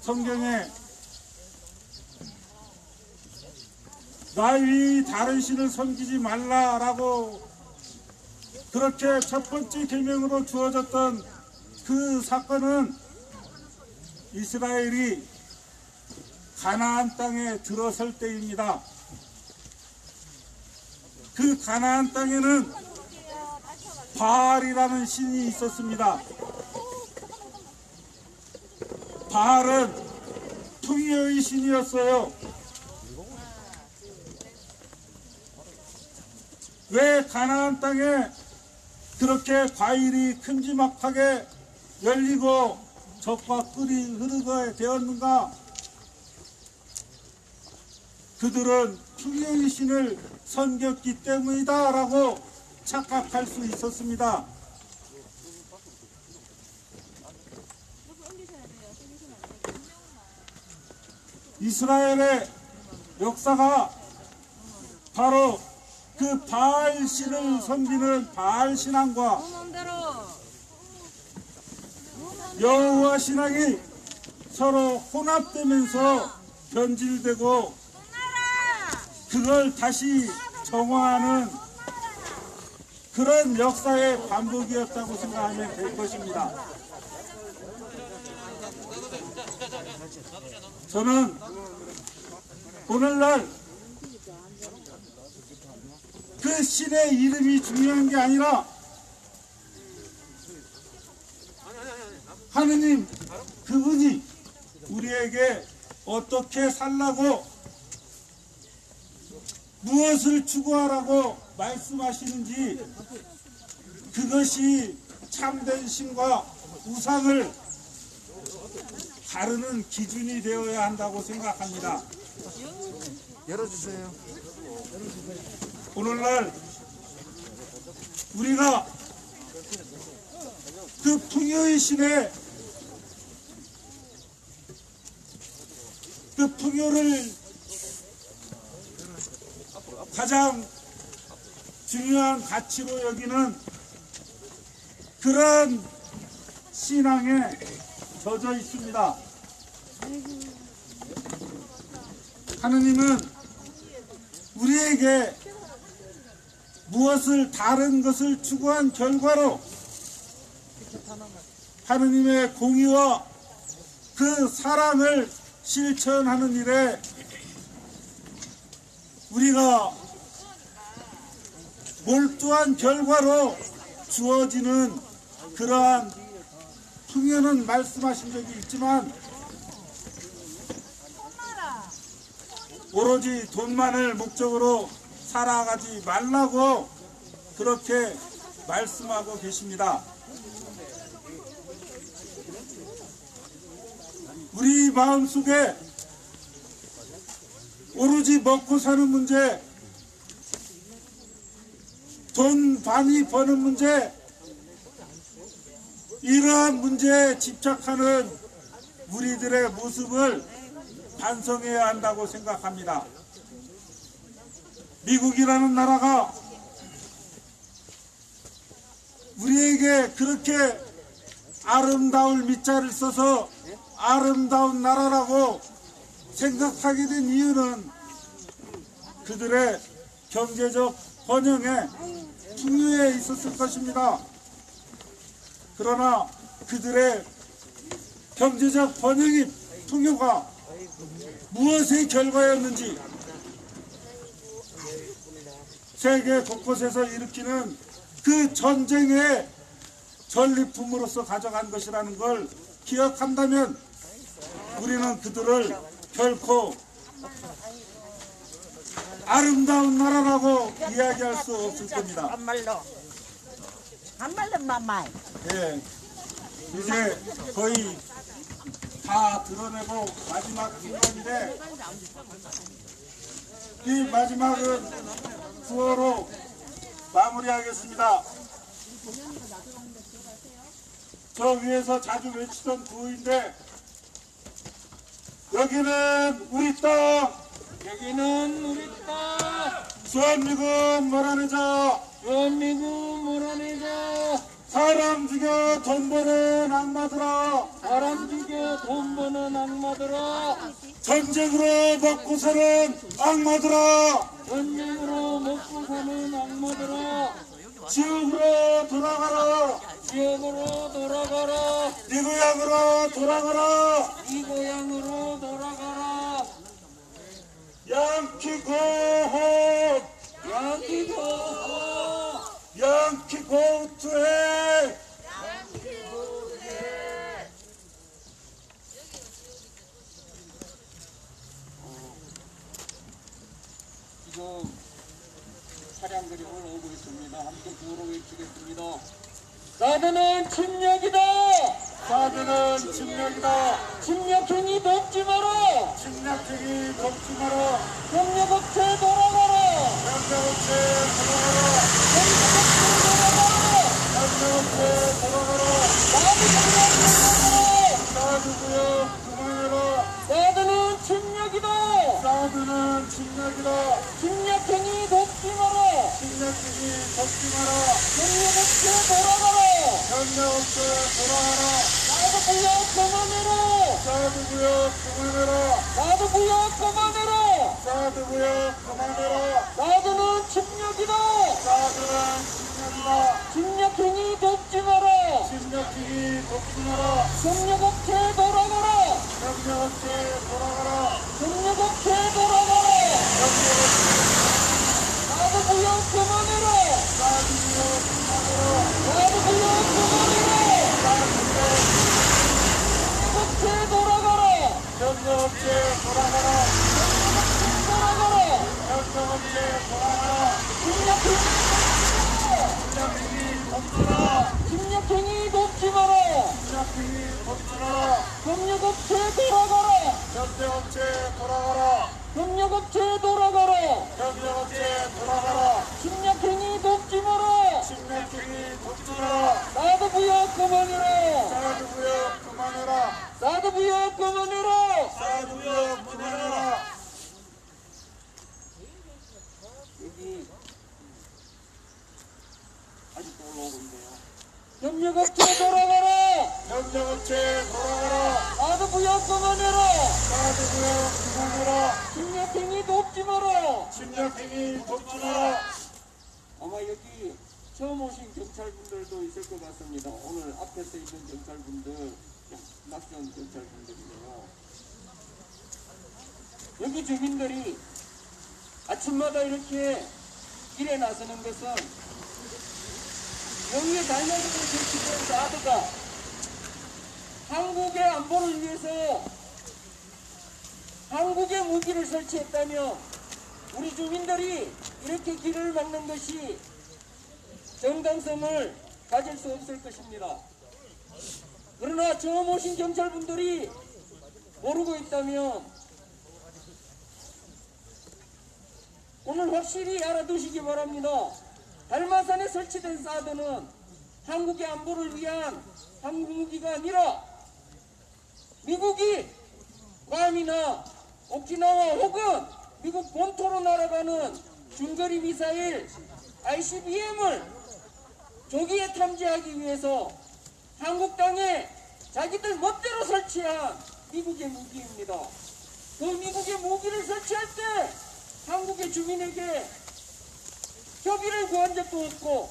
성경에 나 위의 다른 신을 섬기지 말라라고 그렇게 첫 번째 계명으로 주어졌던 그 사건은 이스라엘이 가나안 땅에 들어설 때입니다. 그 가나안 땅에는 바알이라는 신이 있었습니다. 바알은 풍요의 신이었어요. 왜 가나안 땅에 그렇게 과일이 큼지막하게 열리고 젖과 꿀이 흐르게 되었는가? 그들은 풍요의 신을 섬겼기 때문이다 라고 착각할 수 있었습니다. 이스라엘의 역사가 바로 그 바알 신을 섬기는 바알 신앙과 여호와 신앙이 서로 혼합되면서 변질되고 그걸 다시 정화하는 그런 역사의 반복이었다고 생각하면 될 것입니다. 저는 오늘날 그 신의 이름이 중요한 게 아니라 하느님 그분이 우리에게 어떻게 살라고 무엇을 추구하라고 말씀하시는지 그것이 참된 신과 우상을 가르는 기준이 되어야 한다고 생각합니다. 열어주세요. 오늘날 우리가 그 풍요의 신의 그 풍요를 가장 중요한 가치로 여기는 그런 신앙에 젖어 있습니다. 하느님은 우리에게 무엇을 다른 것을 추구한 결과로 하느님의 공의와 그 사랑을 실천하는 일에 우리가 몰두한 결과로 주어지는 그러한 풍요는 말씀하신 적이 있지만 오로지 돈만을 목적으로 살아가지 말라고 그렇게 말씀하고 계십니다. 우리 마음속에 오로지 먹고 사는 문제, 돈 많이 버는 문제, 이러한 문제에 집착하는 우리들의 모습을 반성해야 한다고 생각합니다. 미국이라는 나라가 우리에게 그렇게 아름다울 밑자를 써서 아름다운 나라라고 생각하게 된 이유는 그들의 경제적 번영에 풍요에 있었을 것입니다. 그러나 그들의 경제적 번영이 풍요가 무엇의 결과였는지 세계 곳곳에서 일으키는 그 전쟁의 전리품으로서 가져간 것이라는 걸 기억한다면 우리는 그들을 결코 아름다운 나라라고 이야기할 수 없을 겁니다. 한말로 마마이. 예, 이제 거의 다 드러내고 마지막 순간인데 이 마지막은 구호로 마무리하겠습니다. 저 위에서 자주 외치던 구호인데 여기는 우리 땅, 여기는 우리 땅, 주한미군 몰아내자, 주한미군 몰아내자. 사람 죽여 돈 버는 악마들아, 사람 죽여 돈 버는 악마들아, 전쟁으로 먹고 사는 악마들아, 전쟁으로 먹고 사는 악마들아, 지옥으로 돌아가라, 지역으로 돌아가라, 네 고향으로 돌아가라. 이 고향으로 돌아가라. 양키 고호, 양키고 양키 고투해. 지금 차량들이 올라오고 있습니다. 함께 구호로 외치겠습니다. 사드는 침략이다. 사드는 침략이다. 침략행위 돕지 마라. 침략행위 돕지 마라. 협력업체 돌아가라. 협력업체 돌아가라. 협력업체 돌아가라. 사드구역 그만해라. 사드는 침략이다. 사드는 침략이다. 침략행위 돕지 마라. 침략행위 돕지 마라. 협력업체 돌아가라. 협력업체 돌아가라. 사드구역 그만해라. 사드구역 그만해라. 사드구역 그만해라. 사드구역 그만해라. 사드는 침략이다. 사드는 침략이다. 침략행위 돕지 마라. 침략행위 돕지 마라. 협력업체 돌아가라. 협력업체 돌아가라. 협력업체 돌아가라. 사드구역 그만해라. 사드구역 그만해라. 사드구역 그만해라. 협력업체 돌아가라. 협력업체 돌아가라. 돌아가라. 협력업체 돌아가라. 침략행위 돕지 마라. 침략행위 돕지 마라. 침략행위 돕지 마라. 협력업체 돌아가라. 협력업체 돌아가라. 협력업체 돌아가라. 협력업체 돌아가라. 침략행위 돕지 마라. 침략행위 돕지 마라. 사드구역 그만해라. 사드구역 그만해라. 사드구역 그만해라. 사드구역 그만해라. 올라오고 있네요. 협력업체 돌아가라! 협력업체 돌아가라. 사드구역 그만해라! 사드구역 그만해라. 침략행위 돕지 마라! 침략행위 돕지 마라. 아마 여기 처음 오신 경찰분들도 있을 것 같습니다. 오늘 앞에서 있는 경찰분들, 낯선 경찰분들이네요. 여기 주민들이 아침마다 이렇게 길에 나서는 것은 여기에 달려있는 정치권 사드가 한국의 안보를 위해서 한국의 무기를 설치했다면 우리 주민들이 이렇게 길을 막는 것이 정당성을 가질 수 없을 것입니다. 그러나 처음 오신 경찰분들이 모르고 있다면 오늘 확실히 알아두시기 바랍니다. 달마산에 설치된 사드는 한국의 안보를 위한 한국 무기가 아니라 미국이 괌이나 오키나와 혹은 미국 본토로 날아가는 중거리 미사일 ICBM을 조기에 탐지하기 위해서 한국 땅에 자기들 멋대로 설치한 미국의 무기입니다. 그 미국의 무기를 설치할 때 한국의 주민에게 협의를 구한 적도 없고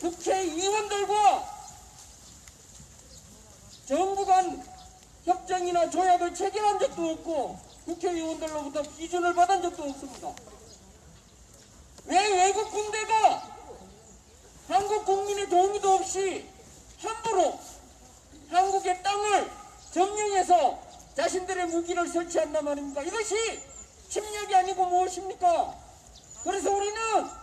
국회의원들과 정부 간 협정이나 조약을 체결한 적도 없고 국회의원들로부터批准을 받은 적도 없습니다. 왜 외국 군대가 한국 국민의 동의도 없이 함부로 한국의 땅을 점령해서 자신들의 무기를 설치한단 말입니까? 이것이 침략이 아니고 무엇입니까? 그래서 우리는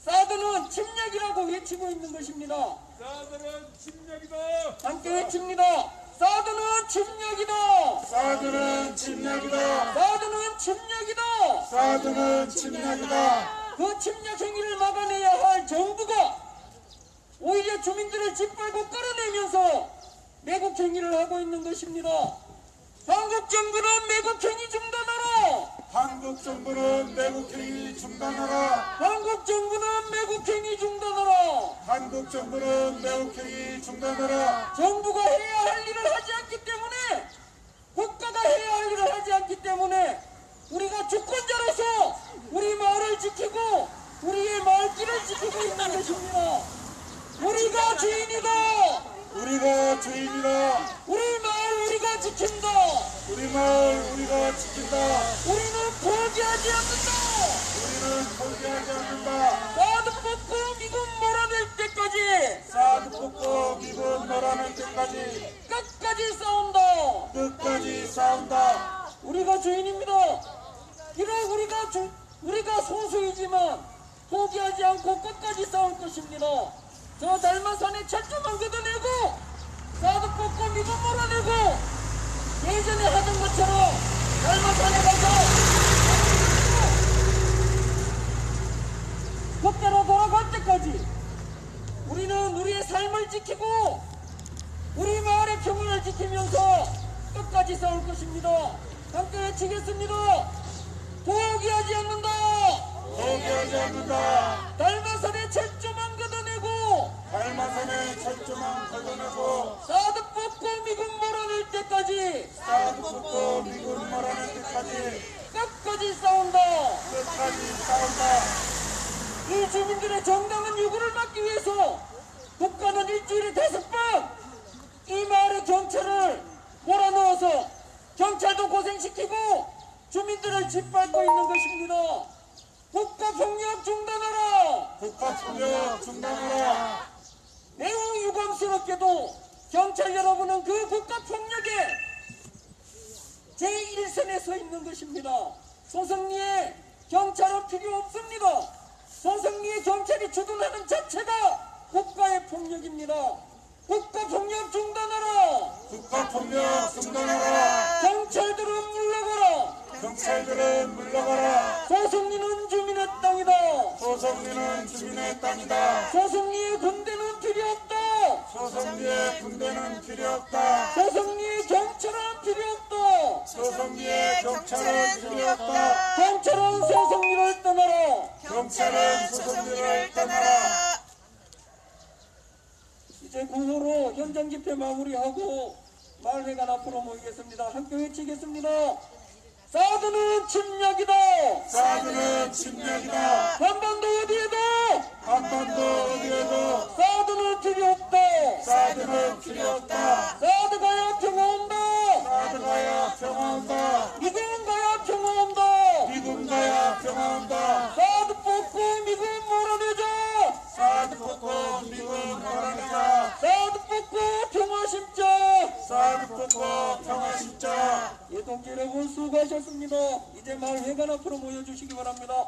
사드는 침략이라고 외치고 있는 것입니다. 사드는 침략이다. 함께 외칩니다. 사드는 침략이다. 사드는 침략이다. 사드는 침략이다. 사드는 침략이다. 그 침략 행위를 막아내야 할 정부가 오히려 주민들을 짓밟고 끌어내면서 매국 행위를 하고 있는 것입니다. 한국 정부는 매국 행위 중단하라. 한국 정부는 매국행위 중단하라. 한국 정부는 매국 행위 중단하라. 한국 정부는 매국행위 중단하라. 정부가 해야 할 일을 하지 않기 때문에 국가가 해야 할 일을 하지 않기 때문에 우리가 주권자로서 우리 마을을 지키고 우리의 마을길을 지키고 있는 것입니다. 우리가 주인이다. 우리가 주인이다. 우리 마을 우리가 지킨다. 우리 마을 우리가 지킨다. 우리는 포기하지 않는다. 우리는 포기하지 않는다. 사드 뽑고 미군 몰아낼 때까지 사드 뽑고 미군 몰아낼 때까지 끝까지 싸운다. 끝까지 싸운다. 우리가 주인입니다. 비록 우리가 소수이지만 포기하지 않고 끝까지 싸울 것입니다. 저 달마산에 철조망 걷어내고 사드 뽑고 미군 몰아내고 예전에 하던 것처럼 달마산에 가서 그때로 돌아갈 때까지 우리는 우리의 삶을 지키고 우리 마을의 평화를 지키면서 끝까지 싸울 것입니다. 함께 외치겠습니다. 포기하지 않는다. 포기하지 않는다. 달마산에 철조망 걷어내고 달마산에 철조망 걷어내고 사드 뽑고 미군 몰아낼 때까지 사드 뽑고 미군 몰아낼 때까지 끝까지 싸운다. 끝까지 싸운다. 이 주민들의 정당한 요구를 막기 위해서 국가는 일주일에 5번 이 마을의 경찰을 몰아넣어서 경찰도 고생시키고 주민들을 짓밟고 있는 것입니다. 국가폭력 중단하라. 국가폭력 중단하라. 매우 유감스럽게도 경찰 여러분은 그 국가폭력에 제1선에 서 있는 것입니다. 소성리에 경찰은 필요 없습니다. 소성리에 경찰이 주둔하는 자체가 국가의 폭력입니다. 국가폭력 중단하라. 국가폭력 중단하라. 경찰들은 물러가라. 경찰들은 물러가라. 소성리는 주민의 땅이다. 소성리는 주민의 땅이다. 소성리의 군대는 필요 없다. 소성리의 군대는 필요 없다. 소성리의 경찰은 필요 없다. 소성리의 경찰은 필요 없다. 경찰은 소성리를 떠나라. 경찰은 소성리를 떠나라. 현장 집회 마무리하고 마을회관 앞으로 모이겠습니다. 함께 외치겠습니다. 사드는 침략이다. 사드는 침략이다. 한반도 어디에도 한반도 어디에도 사드는 필요 없다. 사드는 필요 없다. 사드 가야 평화 온다. 사드 가야 평화 온다. 미군 가야 평화 온다. 미군 가야 평화 온다. 사드 뽑고 미군 몰아내자. 사드 뽑고 미군 몰아내자. 사드 뽑고 평화 심자. 사드 뽑고 평화 심자. 예, 동지 여러분 수고하셨습니다. 이제 마을회관 앞으로 모여주시기 바랍니다.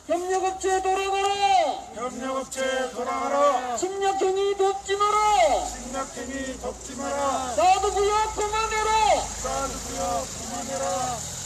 협력업체 돌아가라. 협력업체 돌아가라. 침략행위 돕지 마라. 침략행위 덮지 마라. 사드 구역 그만해라. 사드 구역 그만해라.